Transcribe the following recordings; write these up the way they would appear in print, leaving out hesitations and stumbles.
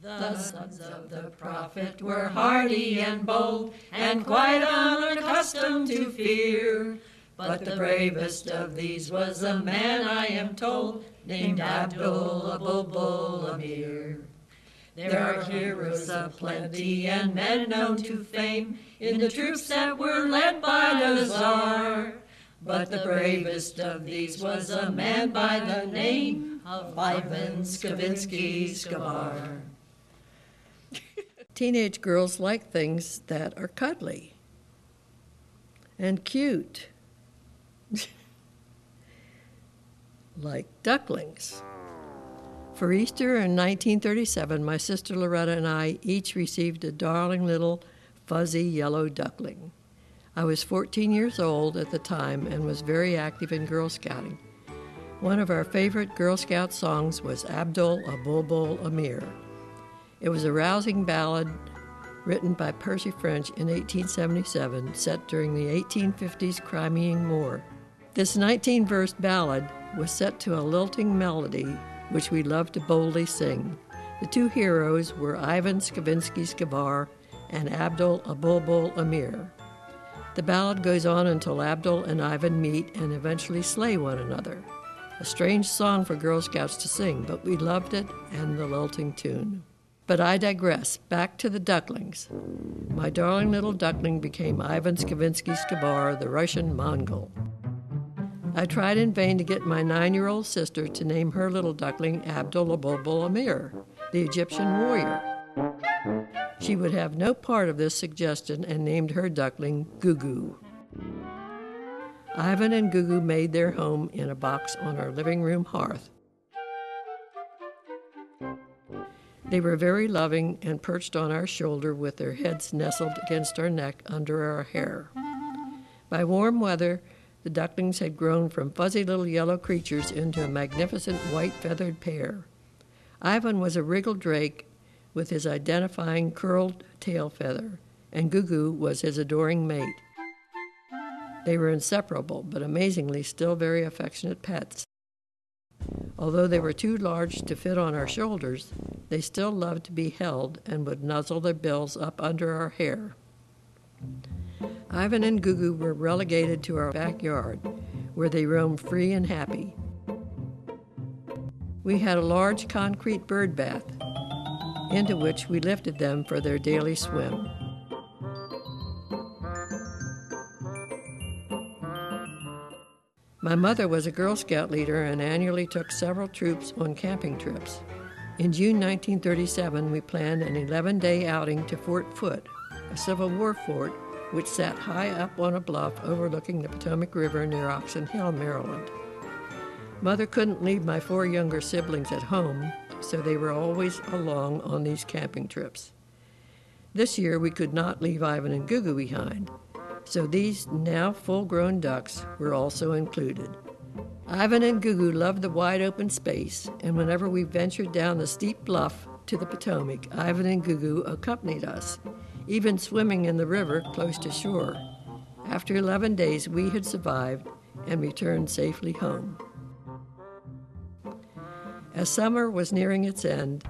The sons of the prophet were hardy and bold, and quite unaccustomed to fear. But the bravest of these was a man, I am told, named Abdul Amir. There are heroes aplenty and men known to fame in the troops that were led by the Tsar. But the bravest of these was a man by the name of Ivan Skavinsky-Skavar. Teenage girls like things that are cuddly and cute, like ducklings. For Easter in 1937, my sister Loretta and I each received a darling little fuzzy yellow duckling. I was 14 years old at the time and was very active in Girl Scouting. One of our favorite Girl Scout songs was Abdul Amir. It was a rousing ballad written by Percy French in 1877, set during the 1850s Crimean War. This 19-verse ballad was set to a lilting melody, which we loved to boldly sing. The two heroes were Ivan Skavinsky-Skavar and Abdul Amir. The ballad goes on until Abdul and Ivan meet and eventually slay one another. A strange song for Girl Scouts to sing, but we loved it and the lilting tune. But I digress. Back to the ducklings. My darling little duckling became Ivan Skavinsky-Skavar, the Russian Mongol. I tried in vain to get my 9-year-old sister to name her little duckling Abdul Amir, the Egyptian warrior. She would have no part of this suggestion and named her duckling Goo Goo. Ivan and Goo Goo made their home in a box on our living room hearth. They were very loving and perched on our shoulder with their heads nestled against our neck under our hair. By warm weather, the ducklings had grown from fuzzy little yellow creatures into a magnificent white feathered pair. Ivan was a wriggled drake with his identifying curled tail feather, and Goo Goo was his adoring mate. They were inseparable, but amazingly still very affectionate pets. Although they were too large to fit on our shoulders, they still loved to be held and would nuzzle their bills up under our hair. Ivan and Goo Goo were relegated to our backyard, where they roamed free and happy. We had a large concrete bird bath, into which we lifted them for their daily swim. My mother was a Girl Scout leader and annually took several troops on camping trips. In June 1937, we planned an 11-day outing to Fort Foote, a Civil War fort which sat high up on a bluff overlooking the Potomac River near Oxon Hill, Maryland. Mother couldn't leave my 4 younger siblings at home, so they were always along on these camping trips. This year, we could not leave Ivan and Goo Goo behind, so these now full-grown ducks were also included. Ivan and Goo Goo loved the wide-open space, and whenever we ventured down the steep bluff to the Potomac, Ivan and Goo Goo accompanied us, even swimming in the river close to shore. After 11 days, we had survived and returned safely home. As summer was nearing its end,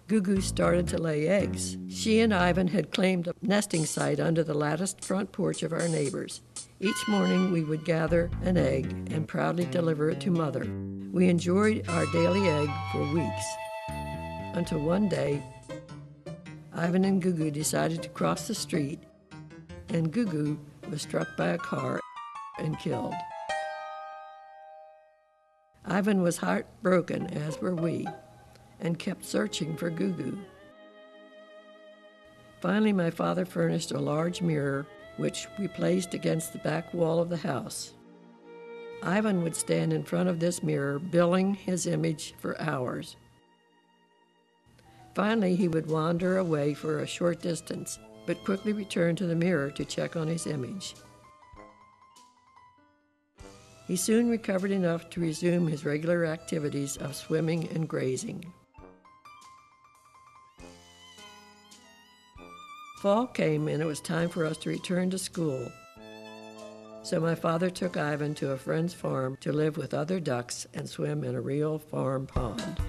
Goo Goo started to lay eggs. She and Ivan had claimed a nesting site under the latticed front porch of our neighbors. Each morning we would gather an egg and proudly deliver it to Mother. We enjoyed our daily egg for weeks, until one day, Ivan and Goo Goo decided to cross the street, and Goo Goo was struck by a car and killed. Ivan was heartbroken, as were we, and kept searching for Goo Goo. Finally, my father furnished a large mirror, which we placed against the back wall of the house. Ivan would stand in front of this mirror, billing his image for hours. Finally, he would wander away for a short distance, but quickly return to the mirror to check on his image. He soon recovered enough to resume his regular activities of swimming and grazing. Fall came and it was time for us to return to school. So my father took Ivan to a friend's farm to live with other ducks and swim in a real farm pond.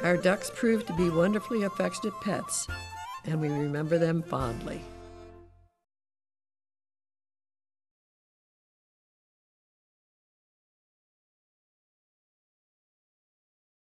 Our ducks proved to be wonderfully affectionate pets, and we remember them fondly.